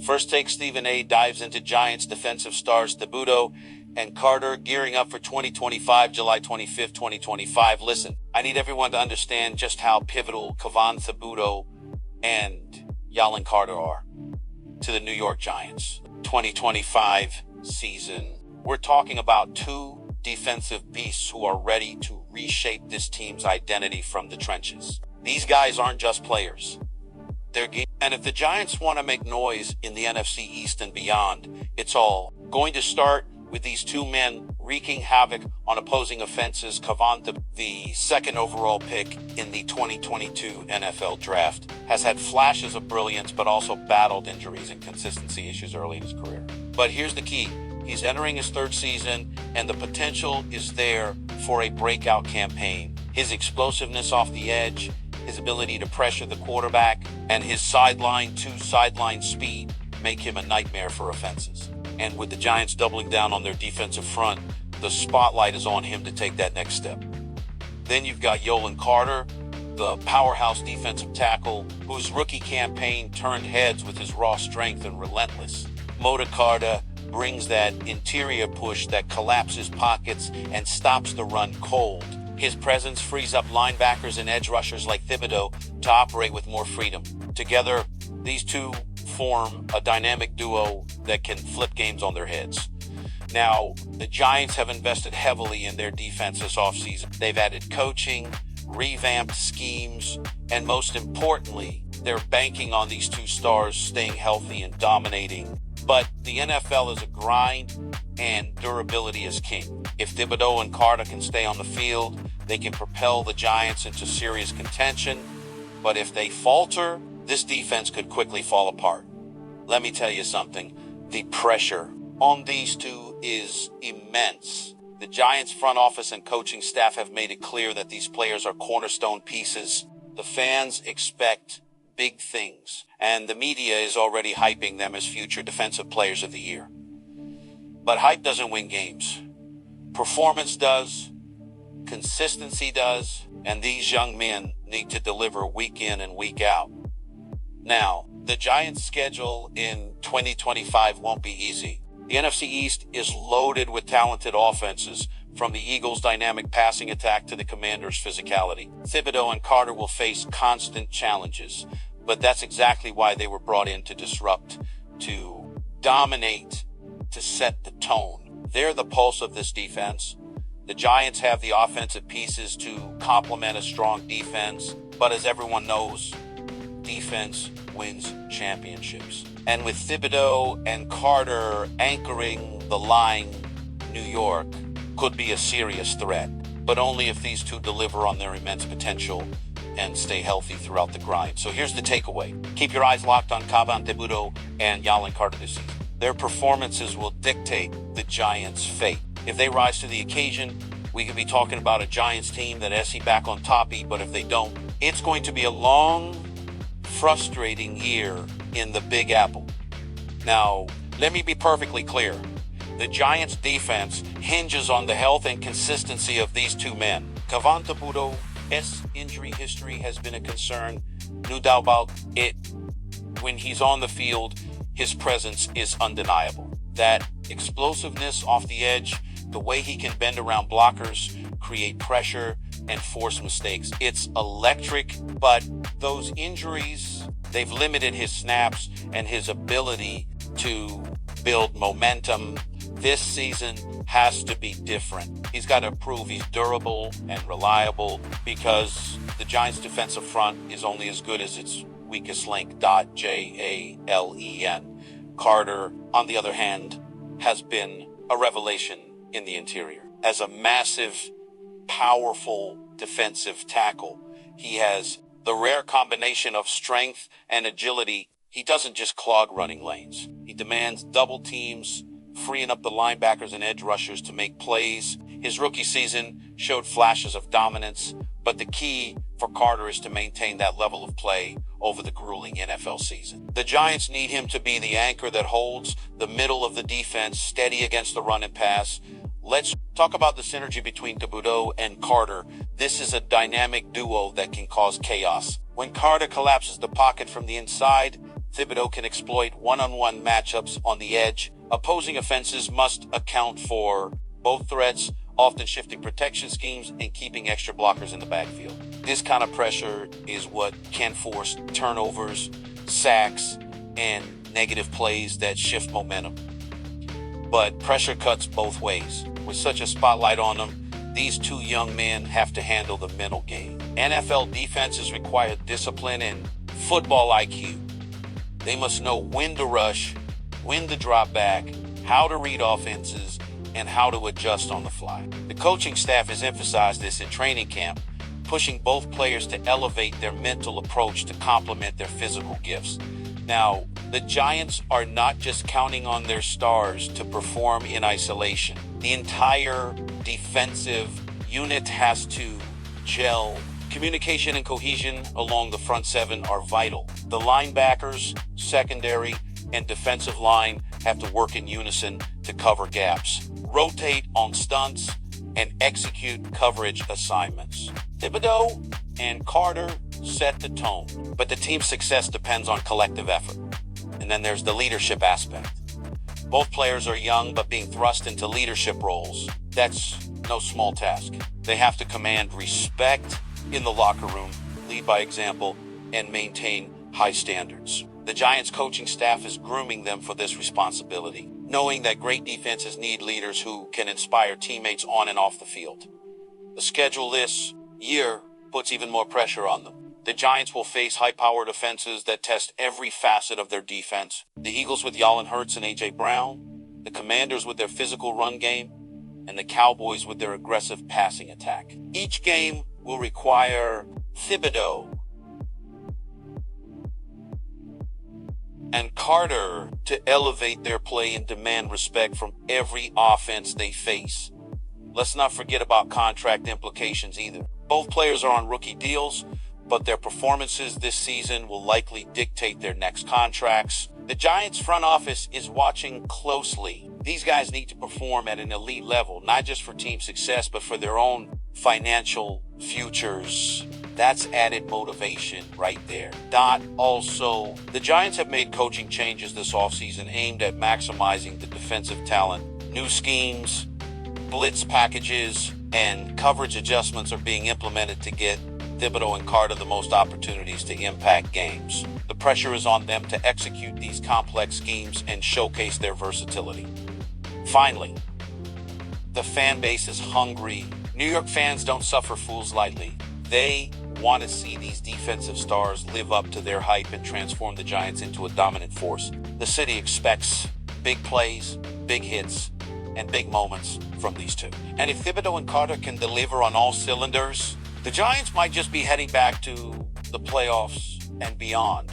First Take Stephen A. dives into Giants defensive stars Thibodeau and Carter gearing up for 2025, July 25th, 2025. Listen, I need everyone to understand just how pivotal Kayvon Thibodeau and Jalen Carter are to the New York Giants 2025 season. We're talking about two defensive beasts who are ready to reshape this team's identity from the trenches. These guys aren't just players. They're game. And if the Giants want to make noise in the NFC East and beyond, it's all going to start with these two men wreaking havoc on opposing offenses. Kayvon, the second overall pick in the 2022 NFL draft, has had flashes of brilliance but also battled injuries and consistency issues early in his career. But here's the key. He's entering his third season, and the potential is there for a breakout campaign. His explosiveness off the edge, his ability to pressure the quarterback, and his sideline-to-sideline speed make him a nightmare for offenses. And with the Giants doubling down on their defensive front, the spotlight is on him to take that next step. Then you've got Jalen Carter, the powerhouse defensive tackle, whose rookie campaign turned heads with his raw strength and relentless motor. Carter brings that interior push that collapses pockets and stops the run cold. His presence frees up linebackers and edge rushers like Thibodeau to operate with more freedom. Together, these two form a dynamic duo that can flip games on their heads. Now, the Giants have invested heavily in their defense this offseason. They've added coaching, revamped schemes, and most importantly, they're banking on these two stars staying healthy and dominating. But the NFL is a grind, and durability is king. If Thibodeau and Carter can stay on the field, they can propel the Giants into serious contention. But if they falter, this defense could quickly fall apart. Let me tell you something. The pressure on these two is immense. The Giants front office and coaching staff have made it clear that these players are cornerstone pieces. The fans expect big things, and the media is already hyping them as future defensive players of the year. But hype doesn't win games. Performance does, consistency does, and these young men need to deliver week in and week out. Now, the Giants' schedule in 2025 won't be easy. The NFC East is loaded with talented offenses, from the Eagles' dynamic passing attack to the Commanders' physicality. Thibodeau and Carter will face constant challenges, but that's exactly why they were brought in to disrupt, to dominate, to set the tone. They're the pulse of this defense. The Giants have the offensive pieces to complement a strong defense, but as everyone knows, defense wins championships. And with Thibodeau and Carter anchoring the line, New York could be a serious threat, but only if these two deliver on their immense potential and stay healthy throughout the grind. So here's the takeaway. Keep your eyes locked on Kayvon Thibodeau and Jalen Carter this season. Their performances will dictate the Giants' fate. If they rise to the occasion, we could be talking about a Giants team that SC back on top, but if they don't, it's going to be a long, frustrating year in the Big Apple. Now, let me be perfectly clear. The Giants' defense hinges on the health and consistency of these two men. Kayvon Thibodeau's injury history has been a concern, no doubt about it. When he's on the field, his presence is undeniable. That explosiveness off the edge, the way he can bend around blockers, create pressure, and force mistakes, it's electric. But those injuries, they've limited his snaps and his ability to build momentum. This season has to be different. He's got to prove he's durable and reliable, because the Giants' defensive front is only as good as its weakest link. Jalen. Carter, on the other hand, has been a revelation in the interior. As a massive, powerful defensive tackle, he has the rare combination of strength and agility. He doesn't just clog running lanes. He demands double teams, freeing up the linebackers and edge rushers to make plays. His rookie season showed flashes of dominance, but the key for Carter is to maintain that level of play over the grueling NFL season. The Giants need him to be the anchor that holds the middle of the defense steady against the run and pass. Let's talk about the synergy between Thibodeau and Carter. This is a dynamic duo that can cause chaos. When Carter collapses the pocket from the inside, Thibodeau can exploit one-on-one matchups on the edge. Opposing offenses must account for both threats, often shifting protection schemes and keeping extra blockers in the backfield. This kind of pressure is what can force turnovers, sacks, and negative plays that shift momentum. But pressure cuts both ways. With such a spotlight on them, these two young men have to handle the mental game. NFL defenses require discipline and football IQ. They must know when to rush, when to drop back, how to read offenses, and how to adjust on the fly. The coaching staff has emphasized this in training camp, pushing both players to elevate their mental approach to complement their physical gifts. Now, the Giants are not just counting on their stars to perform in isolation. The entire defensive unit has to gel. Communication and cohesion along the front seven are vital. The linebackers, secondary, and defensive line have to work in unison to cover gaps, rotate on stunts, and execute coverage assignments. Thibodeau and Carter set the tone, but the team's success depends on collective effort. And then there's the leadership aspect. Both players are young, but being thrust into leadership roles, that's no small task. They have to command respect in the locker room, lead by example, and maintain high standards. The Giants coaching staff is grooming them for this responsibility, knowing that great defenses need leaders who can inspire teammates on and off the field. The schedule this year puts even more pressure on them. The Giants will face high-powered offenses that test every facet of their defense. The Eagles with Jalen Hurts and A.J. Brown, the Commanders with their physical run game, and the Cowboys with their aggressive passing attack. Each game will require Thibodeau and Carter to elevate their play and demand respect from every offense they face. Let's not forget about contract implications either. Both players are on rookie deals, but their performances this season will likely dictate their next contracts. The Giants front office is watching closely. These guys need to perform at an elite level, not just for team success, but for their own financial futures. That's added motivation right there. Also, the Giants have made coaching changes this offseason aimed at maximizing the defensive talent. New schemes, blitz packages, and coverage adjustments are being implemented to get Thibodeau and Carter the most opportunities to impact games. The pressure is on them to execute these complex schemes and showcase their versatility. Finally, the fan base is hungry. New York fans don't suffer fools lightly. They want to see these defensive stars live up to their hype and transform the Giants into a dominant force. The city expects big plays, big hits, and big moments from these two. And if Thibodeau and Carter can deliver on all cylinders, the Giants might just be heading back to the playoffs and beyond.